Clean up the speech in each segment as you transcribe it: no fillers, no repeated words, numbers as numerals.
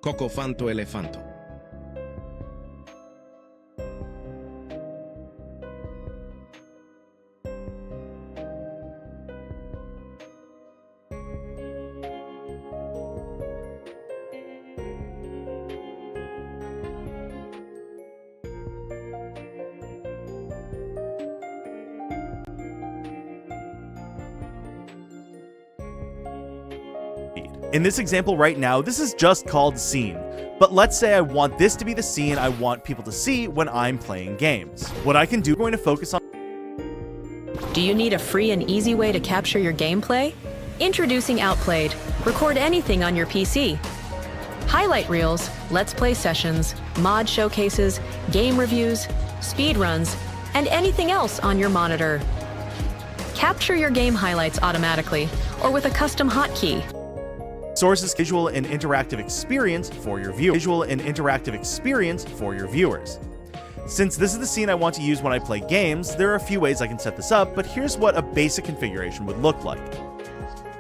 Cocofanto elefanto. In this example right now, this is just called scene. But let's say I want this to be the scene I want people to see when I'm playing games. What I can do, I'm going to focus on. Do you need a free and easy way to capture your gameplay? Introducing Outplayed. Record anything on your PC. Highlight reels, let's play sessions, mod showcases, game reviews, speedruns, and anything else on your monitor. Capture your game highlights automatically or with a custom hotkey. Sources visual and interactive experience for your viewers. Since this is the scene I want to use when I play games, there are a few ways I can set this up, but here's what a basic configuration would look like.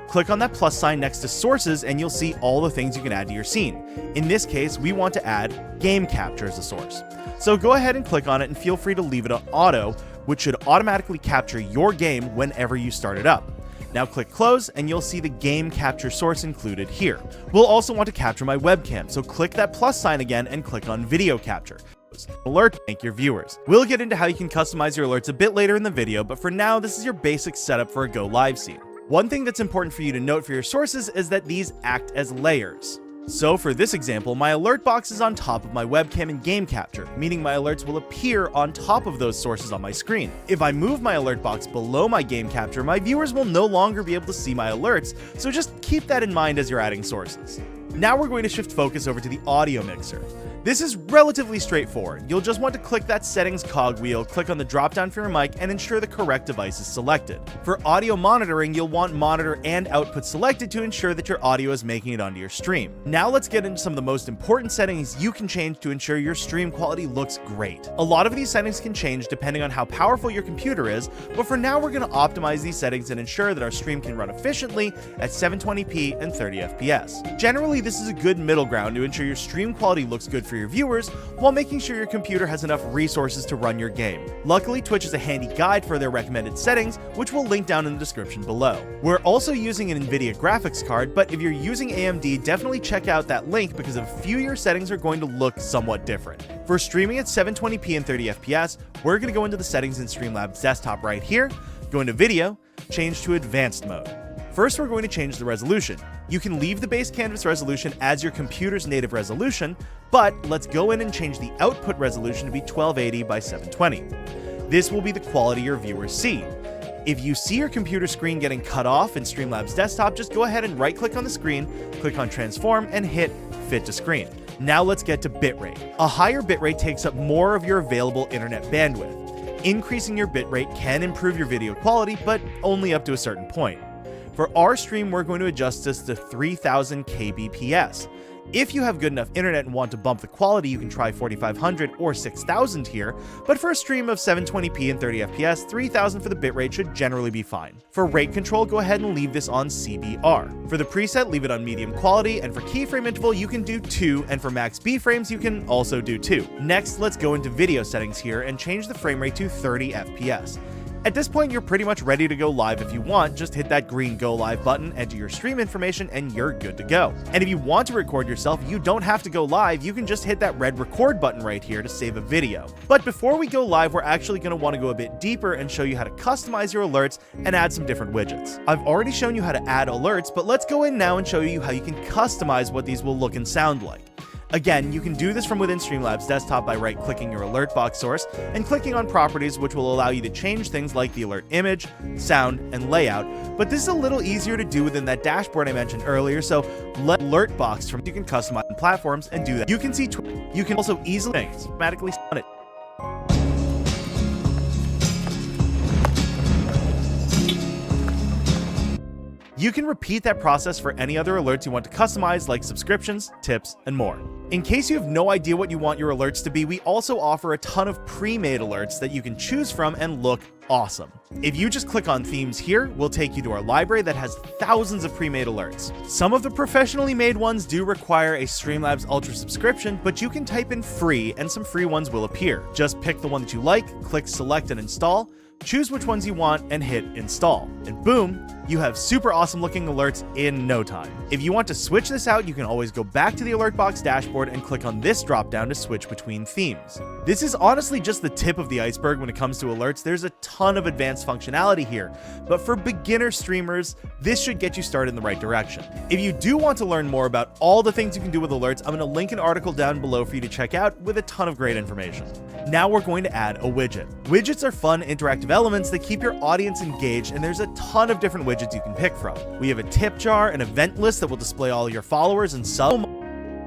Click on that plus sign next to sources and you'll see all the things you can add to your scene. In this case, we want to add game capture as a source. So go ahead and click on it and feel free to leave it on auto, which should automatically capture your game whenever you start it up. Now click close and you'll see the game capture source included here. We'll also want to capture my webcam, so click that plus sign again and click on video capture. Alert, thank your viewers. We'll get into how you can customize your alerts a bit later in the video, but for now, this is your basic setup for a go live scene. One thing that's important for you to note for your sources is that these act as layers. So for this example, my alert box is on top of my webcam and game capture, meaning my alerts will appear on top of those sources on my screen. If I move my alert box below my game capture, my viewers will no longer be able to see my alerts, so just keep that in mind as you're adding sources. Now we're going to shift focus over to the audio mixer. This is relatively straightforward. You'll just want to click that settings cogwheel, click on the dropdown for your mic, and ensure the correct device is selected. For audio monitoring, you'll want monitor and output selected to ensure that your audio is making it onto your stream. Now let's get into some of the most important settings you can change to ensure your stream quality looks great. A lot of these settings can change depending on how powerful your computer is, but for now we're going to optimize these settings and ensure that our stream can run efficiently at 720p and 30 FPS. Generally, this is a good middle ground to ensure your stream quality looks good for your viewers while making sure your computer has enough resources to run your game. Luckily, Twitch is a handy guide for their recommended settings, which we'll link down in the description below. We're also using an NVIDIA graphics card, but if you're using AMD, definitely check out that link because a few of your settings are going to look somewhat different. For streaming at 720p and 30 FPS, we're going to go into the settings in Streamlabs desktop right here, go into video, change to advanced mode. First, we're going to change the resolution. You can leave the base canvas resolution as your computer's native resolution, but let's go in and change the output resolution to be 1280 by 720. This will be the quality your viewers see. If you see your computer screen getting cut off in Streamlabs desktop, just go ahead and right-click on the screen, click on Transform, and hit Fit to Screen. Now let's get to bitrate. A higher bitrate takes up more of your available internet bandwidth. Increasing your bitrate can improve your video quality, but only up to a certain point. For our stream, we're going to adjust this to 3000 kbps. If you have good enough internet and want to bump the quality, you can try 4500 or 6000 here, but for a stream of 720p and 30 FPS, 3000 for the bitrate should generally be fine. For rate control, go ahead and leave this on CBR. For the preset, leave it on medium quality, and for keyframe interval, you can do 2, and for max B-frames, you can also do 2. Next, let's go into video settings here and change the frame rate to 30 FPS. At this point, you're pretty much ready to go live. If you want, just hit that green Go Live button, enter your stream information, and you're good to go. And if you want to record yourself, you don't have to go live. You can just hit that red record button right here to save a video. But before we go live, we're actually going to want to go a bit deeper and show you how to customize your alerts and add some different widgets. I've already shown you how to add alerts, but let's go in now and show you how you can customize what these will look and sound like. Again, you can do this from within Streamlabs desktop by right-clicking your alert box source and clicking on properties, which will allow you to change things like the alert image, sound, and layout, but this is a little easier to do within that dashboard I mentioned earlier, so let alert box from you can customize platforms and do that. You can see you can also easily automatically on it. You can repeat that process for any other alerts you want to customize, like subscriptions, tips, and more. In case you have no idea what you want your alerts to be, we also offer a ton of pre-made alerts that you can choose from and look awesome. If you just click on themes here, we'll take you to our library that has thousands of pre-made alerts. Some of the professionally made ones do require a Streamlabs Ultra subscription, but you can type in free and some free ones will appear. Just pick the one that you like, click select and install, choose which ones you want, and hit install. And boom, you have super awesome looking alerts in no time. If you want to switch this out, you can always go back to the alert box dashboard and click on this drop down to switch between themes. This is honestly just the tip of the iceberg when it comes to alerts. There's a ton of advanced functionality here, but for beginner streamers, this should get you started in the right direction. If you do want to learn more about all the things you can do with alerts, I'm going to link an article down below for you to check out with a ton of great information. Now we're going to add a widget. Widgets are fun, interactive elements that keep your audience engaged, and there's a ton of different widgets you can pick from. We have a tip jar, an event list that will display all your followers, and so